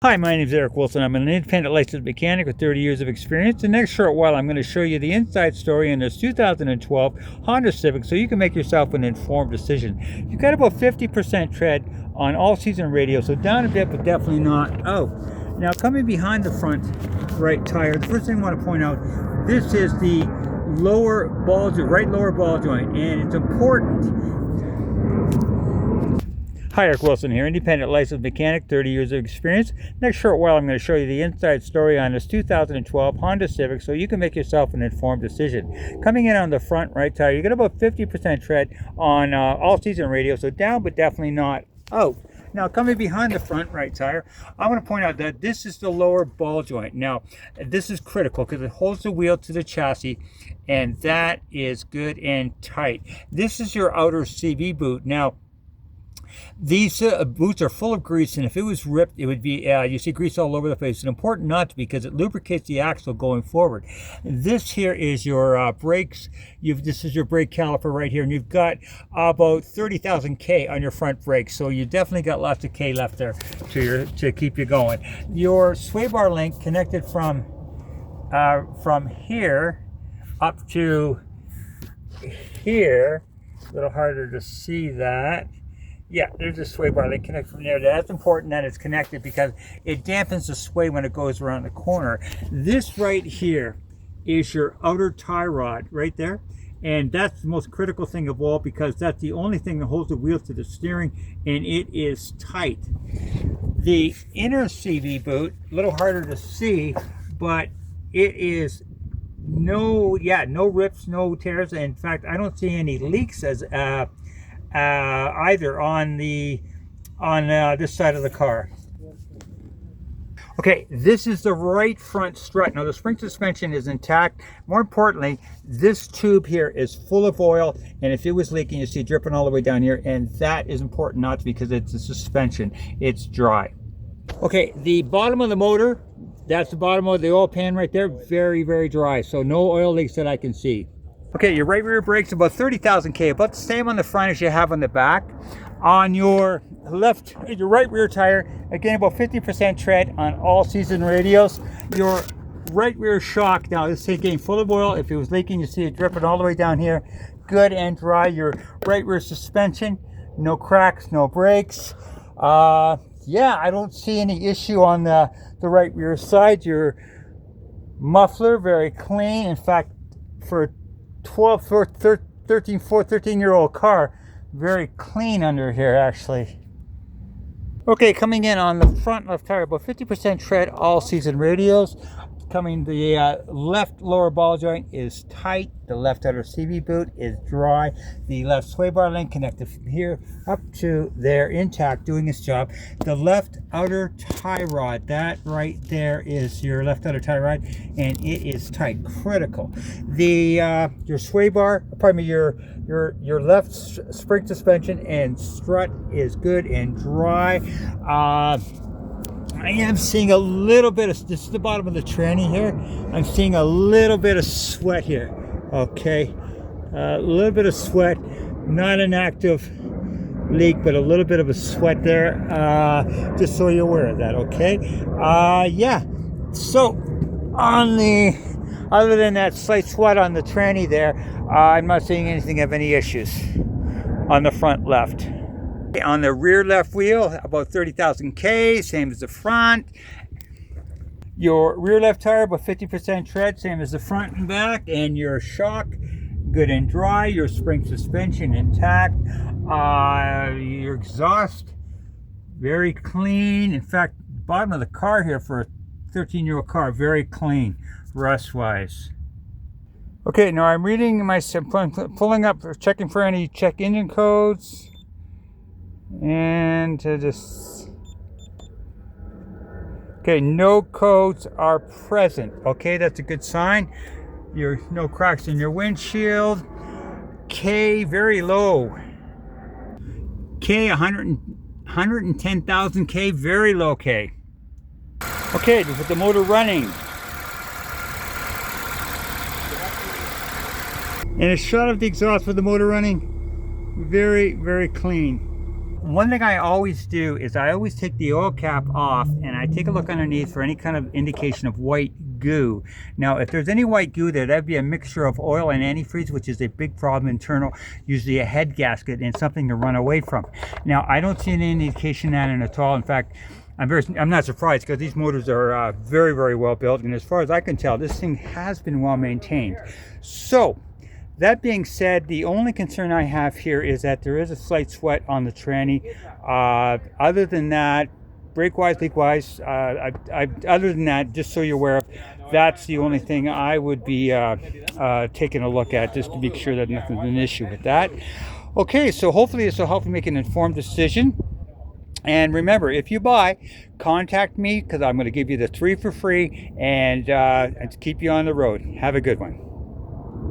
Hi, my name is Eric Wilson. I'm an independent licensed mechanic with 30 years of experience. The next short while, I'm going to show you the inside story in this 2012 Honda Civic so you can make yourself an informed decision. You've got about 50% tread on all-season radio, so down a bit, but definitely not out. Now, coming behind the front right tire, the first thing I want to point out, this is the lower ball joint, right lower ball joint, and it's important. Hi, Eric Wilson here, independent licensed mechanic, 30 years of experience. Next short while, I'm going to show you the inside story on this 2012 Honda Civic so you can make yourself an informed decision. Coming in on the front right tire, you get about 50% tread on all-season radio, so down but definitely not out. Now, coming behind the front right tire, I want to point out that this is the lower ball joint. Now, this is critical because it holds the wheel to the chassis, and that is good and tight. This is your outer CV boot. Now, these boots are full of grease, and if it was ripped, it would be, you see grease all over the place. It's important not to, because it lubricates the axle going forward. This here is your brakes. This is your brake caliper right here, and you've got about 30,000 K on your front brakes, so you definitely got lots of K left there to keep you going. Your sway bar link connected from here up to here. A little harder to see that. Yeah, there's a sway bar. They connect from there. That's important that it's connected because it dampens the sway when it goes around the corner. This right here is your outer tie rod right there. And that's the most critical thing of all because that's the only thing that holds the wheel to the steering, and it is tight. The inner CV boot, a little harder to see, but it is no rips, no tears. In fact, I don't see any leaks as either on this side of the car. Okay, this is the right front strut. Now the spring suspension is intact. More importantly, this tube here is full of oil, and if it was leaking, you see it dripping all the way down here, and that is important not to, because it's a suspension. It's dry. Okay, the bottom of the motor, that's the bottom of the oil pan right there, very, very dry, so no oil leaks that I can see. Okay, your right rear brake's about 30,000 K, about the same on the front as you have on the back. On your right rear tire, again about 50% tread on all season radios. Your right rear shock, now this is again full of oil. If it was leaking, you see it dripping all the way down here. Good and dry. Your right rear suspension, no cracks, no breaks. Yeah, I don't see any issue on the right rear side. Your muffler, very clean. In fact, for a 13-year-old car, very clean under here actually. Okay, coming in on the front left tire, about 50% tread, all season radios. Coming, the left lower ball joint is tight. The left outer CV boot is dry. The left sway bar link connected from here up to there, intact, doing its job. The left outer tie rod, that right there is your left outer tie rod, and it is tight, critical. The your sway bar, pardon me, your left spring suspension and strut is good and dry. I am seeing a little bit of, this is the bottom of the tranny here. I'm seeing a little bit of sweat here, okay? A little bit of sweat, not an active leak, but a little bit of a sweat there, just so you're aware of that, okay? Yeah, so other than that slight sweat on the tranny there, I'm not seeing anything of any issues on the front left. On the rear left wheel, about 30,000 K, same as the front. Your rear left tire, about 50% tread, same as the front and back. And your shock, good and dry. Your spring suspension intact. Your exhaust, very clean. In fact, bottom of the car here for a 13-year-old car, very clean, rust-wise. Okay, now I'm reading pulling up, checking for any check engine codes. And okay, no codes are present. Okay, that's a good sign. No cracks in your windshield. K very low. K 110,000 K, very low K. Okay, with the motor running. And a shot of the exhaust with the motor running. Very, very clean. one thing I always do is I always take the oil cap off and I take a look underneath for any kind of indication of white goo. Now, if there's any white goo there, that'd be a mixture of oil and antifreeze, which is a big problem internal, usually a head gasket and something to run away from. Now, I don't see any indication of that at all. In fact, I'm not surprised because these motors are very, very well built, and as far as I can tell, this thing has been well maintained. So, that being said, the only concern I have here is that there is a slight sweat on the tranny. Other than that, brake-wise, leak-wise, other than that, just so you're aware of, that's the only thing I would be taking a look at, just to make sure that nothing's an issue with that. Okay, so hopefully this will help you make an informed decision. And remember, if you buy, contact me because I'm going to give you the 3 for free and keep you on the road. Have a good one.